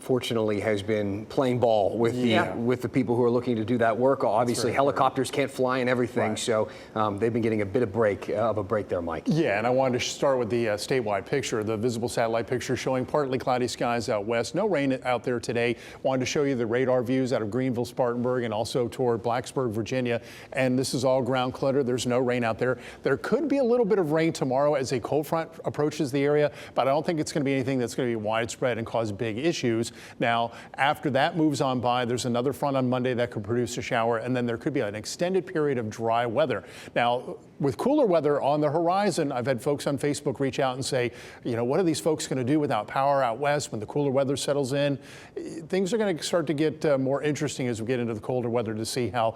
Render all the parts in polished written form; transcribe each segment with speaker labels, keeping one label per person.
Speaker 1: unfortunately, has been playing ball with the people who are looking to do that work. Obviously, helicopters can't fly and everything, so they've been getting a bit of a break there, Mike. Yeah, and I wanted to start with the statewide picture, the visible satellite picture showing partly cloudy skies out west. No rain out there today. Wanted to show you the radar views out of Greenville, Spartanburg, and also toward Blacksburg, Virginia. And this is all ground clutter. There's no rain out there. There could be a little bit of rain tomorrow as a cold front approaches the area, but I don't think it's going to be anything that's going to be widespread and cause big issues. Now, after that moves on by, there's another front on Monday that could produce a shower, and then there could be an extended period of dry weather. Now, with cooler weather on the horizon, I've had folks on Facebook reach out and say, you know, what are these folks going to do without power out west when the cooler weather settles in? Things are going to start to get more interesting as we get into the colder weather to see how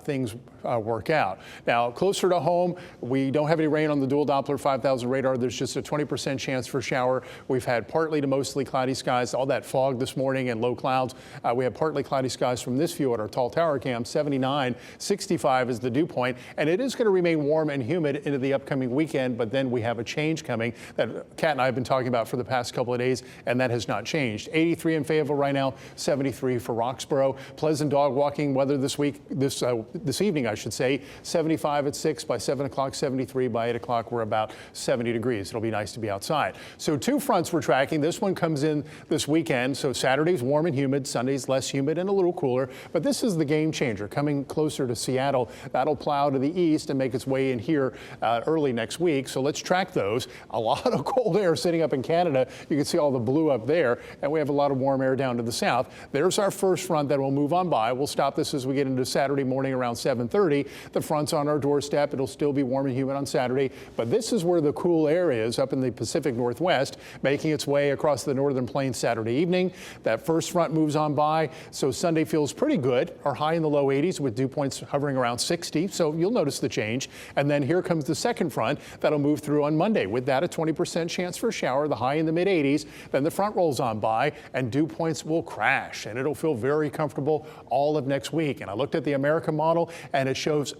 Speaker 1: things work out. Now, closer to home, we don't have any rain on the dual Doppler 5000 radar. There's just a 20% chance for shower. We've had partly to mostly cloudy skies, all that fog this morning and low clouds. We have partly cloudy skies from this view at our tall tower cam, 79, 65 is the dew point, and it is going to remain warm and humid into the upcoming weekend, but then we have a change coming that Kat and I have been talking about for the past couple of days, and that has not changed. 83 in Fayetteville right now, 73 for Roxborough. Pleasant dog walking weather this evening, I should say. 75 at 6, by 7 o'clock, 73 by 8 o'clock. We're about 70 degrees. It'll be nice to be outside. So two fronts we're tracking. This one comes in this weekend. So Saturday's warm and humid, Sunday's less humid and a little cooler. But this is the game changer coming closer to Seattle. That'll plow to the east and make its way in here early next week. So let's track those. A lot of cold air sitting up in Canada. You can see all the blue up there, and we have a lot of warm air down to the south. There's our first front that will move on by. We'll stop this as we get into Saturday morning around 7:30. The front's on our doorstep. It'll still be warm and humid on Saturday, but this is where the cool air is up in the Pacific Northwest, making its way across the northern plains Saturday evening. That first front moves on by, so Sunday feels pretty good. Our high in the low 80s with dew points hovering around 60, so you'll notice the change. And then here comes the second front that'll move through on Monday. With that, a 20% chance for a shower, the high in the mid 80s. Then the front rolls on by and dew points will crash, and it'll feel very comfortable all of next week. And I looked at the America model, and it shows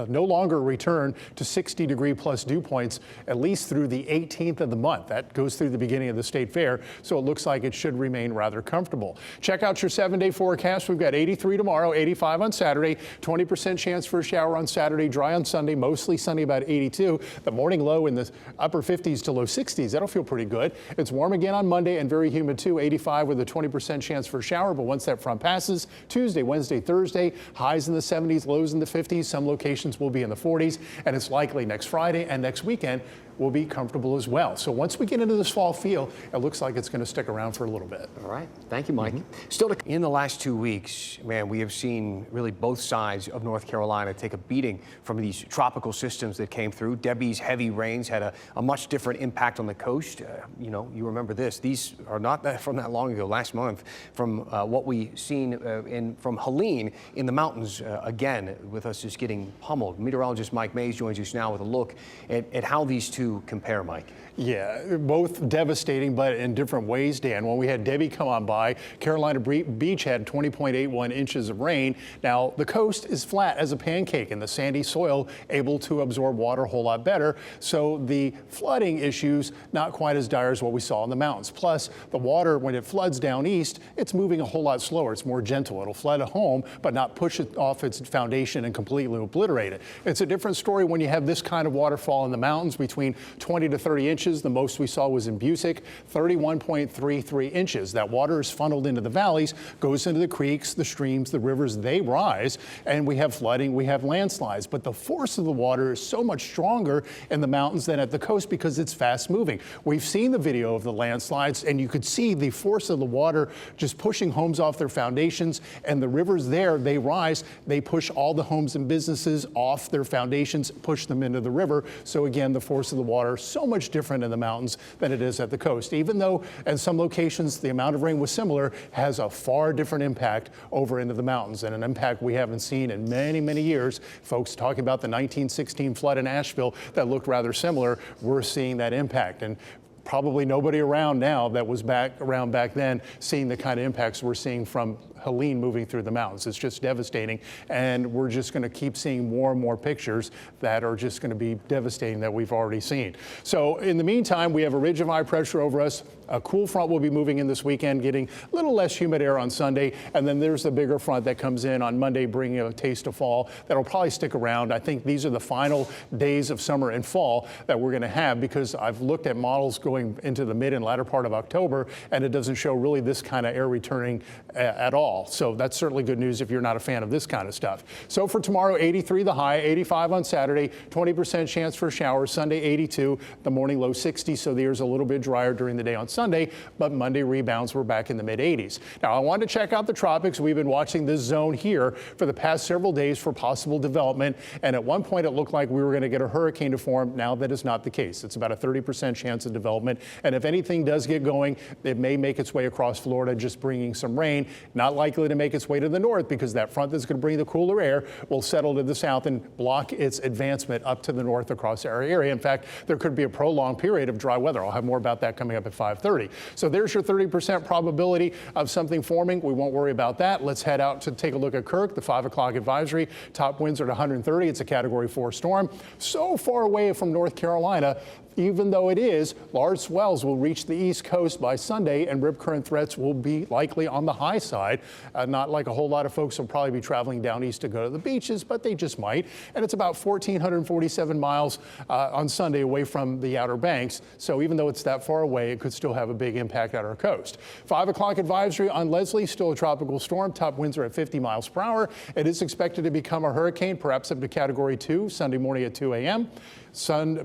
Speaker 1: no longer a return to 60-degree plus dew points at least through the 18th of the month. That goes through the beginning of the state fair, so it looks like it should remain rather comfortable. Check out your 7-day forecast. We've got 83 tomorrow, 85 on Saturday, 20% chance for a shower on Saturday, dry on Sunday, mostly sunny about 82. The morning low in the upper 50s to low 60s. That'll feel pretty good. It's warm again on Monday and very humid too, 85 with a 20% chance for a shower, but once that front passes, Tuesday, Wednesday, Thursday, highs in the 70s, lows in the 50s. Some locations will be in the 40s, and it's likely next Friday and next weekend will be comfortable as well. So once we get into this fall feel, it looks like it's going to stick around for a little bit. All right. Thank you, Mike. Still in the last 2 weeks, man, we have seen really both sides of North Carolina take a beating from these tropical systems that came through. Debbie's heavy rains had a much different impact on the coast. You know, you remember this. These are not from that long ago, last month, from what we seen from Helene in the mountains again, with us just getting pummeled. Meteorologist Mike Mays joins us now with a look at how these two compare, Mike. Yeah, both devastating, but in different ways, Dan. When we had Debbie come on by, Carolina Beach had 20.81 inches of rain. Now, the coast is flat as a pancake, and the sandy soil able to absorb water a whole lot better. So the flooding issues, not quite as dire as what we saw in the mountains. Plus, the water, when it floods down east, it's moving a whole lot slower. It's more gentle. It'll flood a home, but not push it off its foundation and completely obliterate it. It's a different story when you have this kind of waterfall in the mountains between 20 to 30 inches. The most we saw was in Busick, 31.33 inches. That water is funneled into the valleys, goes into the creeks, the streams, the rivers, they rise, and we have flooding, we have landslides. But the force of the water is so much stronger in the mountains than at the coast because it's fast moving. We've seen the video of the landslides, and you could see the force of the water just pushing homes off their foundations, and the rivers there, they rise, they push all the homes and businesses off their foundations, push them into the river. So again, the force of the water so much different in the mountains than it is at the coast. Even though in some locations the amount of rain was similar, has a far different impact over into the mountains, and an impact we haven't seen in many, many years. Folks talking about the 1916 flood in Asheville that looked rather similar. We're seeing that impact, and probably nobody around now that was around back then seeing the kind of impacts we're seeing from Helene moving through the mountains. It's just devastating, and we're just going to keep seeing more and more pictures that are just going to be devastating that we've already seen. So in the meantime, we have a ridge of high pressure over us.
Speaker 2: A cool front will be moving in this weekend, getting a little less humid air on Sunday. And then there's the bigger front that comes in on Monday, bringing a taste of fall that'll probably stick around. I think these are the final days of summer and fall that we're going to have, because I've looked at models going into the mid and latter part of October, and it doesn't show really this kind of air returning at all. So that's certainly good news if you're not a fan of this kind of stuff. So for tomorrow, 83 the high, 85 on Saturday, 20% chance for showers. Sunday, 82, the morning low 60, so the air's a little bit drier during the day on Sunday, but Monday rebounds. We're back in the mid 80s. Now, I wanted to check out the tropics. We've been watching this zone here for the past several days for possible development, and at one point it looked like we were going to get a hurricane to form. Now that is not the case. It's about a 30% chance of development, and if anything does get going, it may make its way across Florida, just bringing some rain. Not likely to make its way to the north, because that front that's going to bring the cooler air will settle to the south and block its advancement up to the north across our area. In fact, there could be a prolonged period of dry weather. I'll have more about that coming up at 5:30. So there's your 30% probability of something forming. We won't worry about that. Let's head out to take a look at Kirk, the 5 o'clock advisory. Top winds are at 130. It's a Category 4 storm. So far away from North Carolina, even though it is, large swells will reach the East Coast by Sunday, and rip current threats will be likely on the high side. Not like a whole lot of folks will probably be traveling down east to go to the beaches, but they just might. And it's about 1,447 miles on Sunday away from the Outer Banks. So even though it's that far away, it could still have a big impact at our coast. 5 o'clock advisory on Leslie, still a tropical storm. Top winds are at 50 miles per hour. It is expected to become a hurricane, perhaps up to Category 2, Sunday morning at 2 a.m.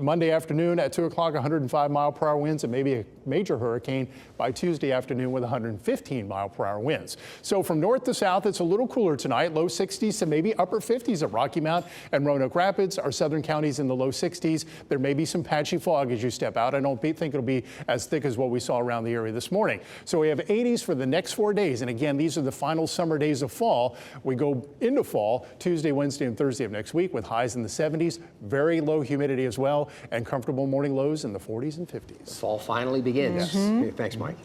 Speaker 2: Monday afternoon at 2 o'clock, 105 mile per hour winds, and maybe a major hurricane by Tuesday afternoon with 115 mile per hour winds. So from north to south, it's a little cooler tonight, low 60s to maybe upper 50s at Rocky Mount and Roanoke Rapids. Our southern counties in the low 60s. There may be some patchy fog as you step out. I don't think it'll be as thick as what we saw around the area this morning. So we have 80s for the next 4 days. And again, these are the final summer days of fall. We go into fall Tuesday, Wednesday, and Thursday of next week with highs in the 70s, very low humidity as well, and comfortable morning lows in the 40s and 50s.
Speaker 1: Fall finally begins.
Speaker 2: Yes.
Speaker 1: Thanks, Mike.